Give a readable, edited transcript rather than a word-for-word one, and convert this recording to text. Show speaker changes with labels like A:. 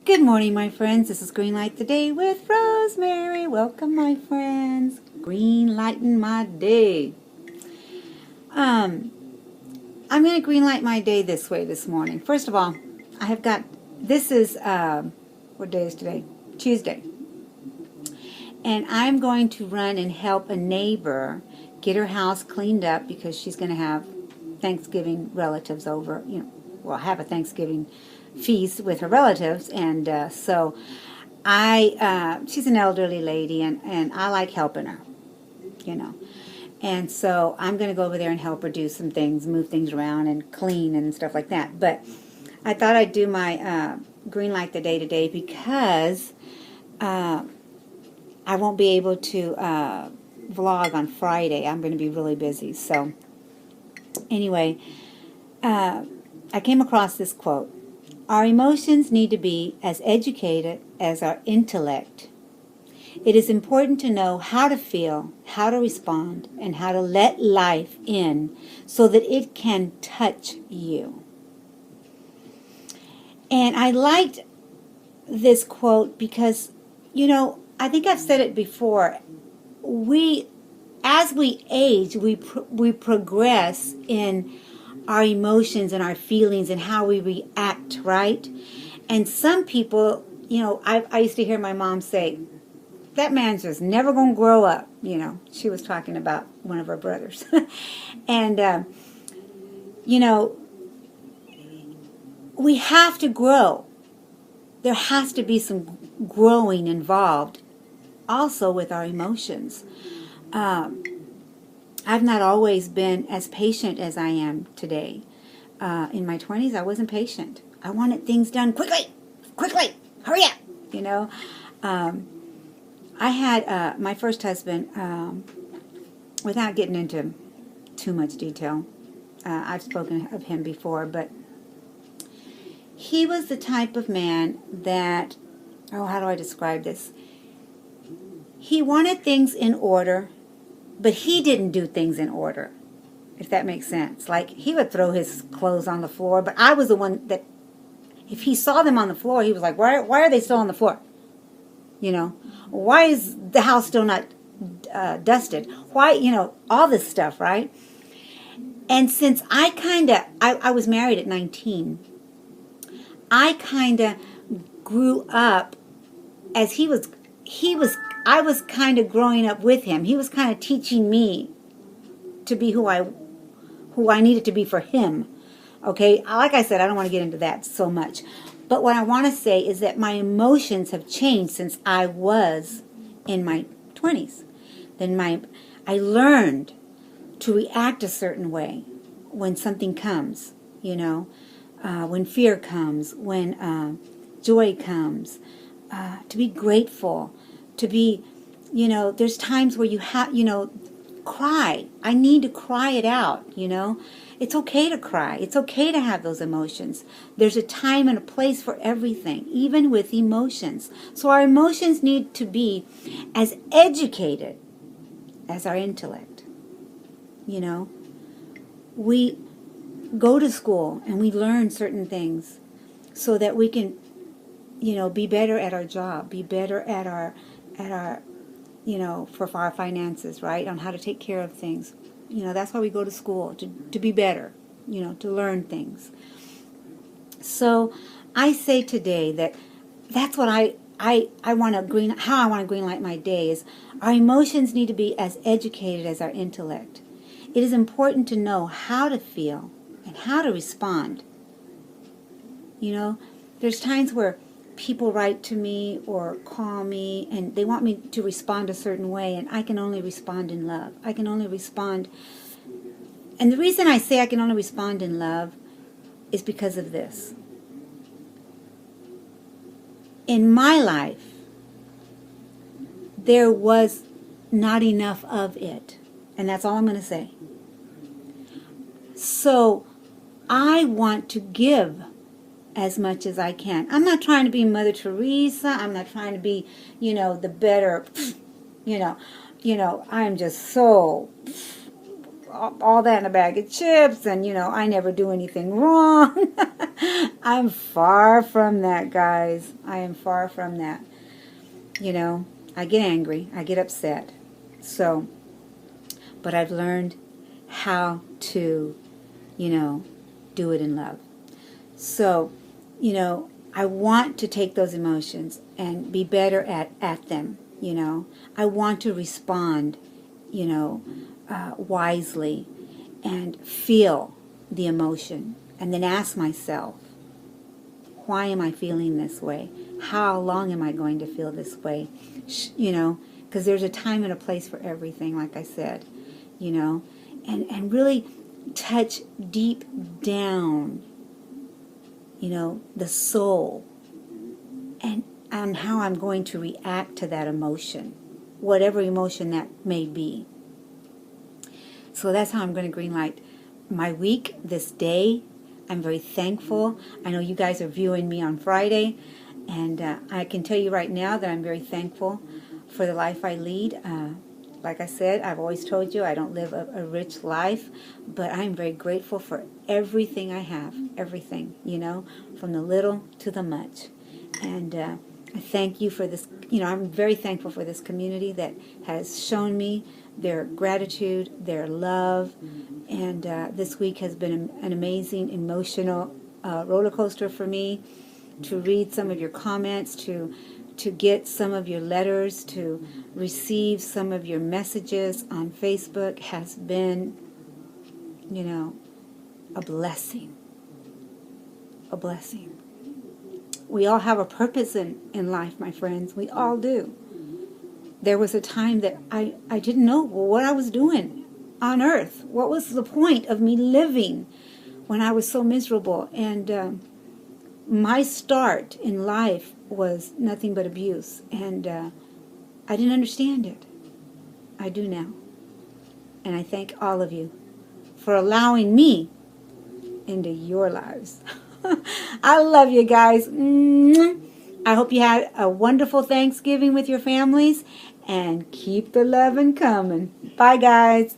A: Good morning, my friends. This is Greenlight today with Rosemary. Welcome, my friends. Greenlighting my day. I'm going to greenlight my day this way this morning. First of all, I have got, this is, what day is today? Tuesday. And I'm going to run and help a neighbor get her house cleaned up because she's going to have Thanksgiving relatives over, have a Thanksgiving feast with her relatives, and so she's an elderly lady, and I like helping her, and so I'm going to go over there and help her do some things, move things around and clean and stuff like that. But I thought I'd do my green light the day today because I won't be able to vlog on Friday. I'm going to be really busy. So anyway, I came across this quote. Our emotions need to be as educated as our intellect. It is important to know how to feel, how to respond, and how to let life in so that it can touch you. And I liked this quote because, I think I've said it before. As we age, we progress in our emotions and our feelings and how we react, right? And some people, I used to hear my mom say, that man's just never going to grow up. She was talking about one of her brothers. And, we have to grow. There has to be some growing involved also with our emotions. I've not always been as patient as I am today. In my 20s, I wasn't patient. I wanted things done quickly, hurry up, I had my first husband, without getting into too much detail, I've spoken of him before, but he was the type of man that, how do I describe this? He wanted things in order, but he didn't do things in order, if that makes sense. Like, he would throw his clothes on the floor, but I was the one that, if he saw them on the floor, he was like, why are they still on the floor? Why is the house still not dusted? Why, all this stuff, right? And since I was married at 19, I kind of grew up as I was kind of growing up with him. He was kind of teaching me to be who I needed to be for him. Okay? Like I said, I don't want to get into that so much. But what I want to say is that my emotions have changed since I was in my 20s. Then I learned to react a certain way when something comes, when fear comes, when joy comes, to be grateful, to be, there's times where you have, cry. I need to cry it out, It's okay to cry. It's okay to have those emotions. There's a time and a place for everything, even with emotions. So our emotions need to be as educated as our intellect. We go to school and we learn certain things so that we can, be better at our job, be better at our for our finances, right? On how to take care of things. That's why we go to school, to be better, to learn things. So I say today that's what how I want to greenlight my day is our emotions need to be as educated as our intellect. It is important to know how to feel and how to respond. There's times where people write to me or call me and they want me to respond a certain way, and I can only respond in love. I can only respond. And the reason I say I can only respond in love is because of this. In my life, there was not enough of it. And that's all I'm going to say. So I want to give as much as I can. I'm not trying to be Mother Teresa. I'm not trying to be, the better, I'm just so, all that in a bag of chips, and, I never do anything wrong. I'm far from that, guys. I am far from that. You know, I get angry. I get upset. So, but I've learned how to, do it in love. So, I want to take those emotions and be better at them, I want to respond, wisely and feel the emotion and then ask myself, why am I feeling this way? How long am I going to feel this way? Because there's a time and a place for everything, like I said, and really touch deep down, the soul and on how I'm going to react to that emotion, whatever emotion that may be. So that's how I'm going to greenlight my week, this day. I'm very thankful. I know you guys are viewing me on Friday, and I can tell you right now that I'm very thankful for the life I lead. Like I said, I've always told you I don't live a rich life, but I'm very grateful for everything I have, everything, from the little to the much. And I thank you for this, I'm very thankful for this community that has shown me their gratitude, their love, and this week has been an amazing emotional roller coaster for me to read some of your comments, to get some of your letters, to receive some of your messages on Facebook has been, a blessing. A blessing. We all have a purpose in life, my friends. We all do. There was a time that I didn't know what I was doing on earth. What was the point of me living when I was so miserable? And my start in life was nothing but abuse. And I didn't understand it. I do now. And I thank all of you for allowing me into your lives. I love you guys. I hope you had a wonderful Thanksgiving with your families, and keep the loving coming. Bye, guys.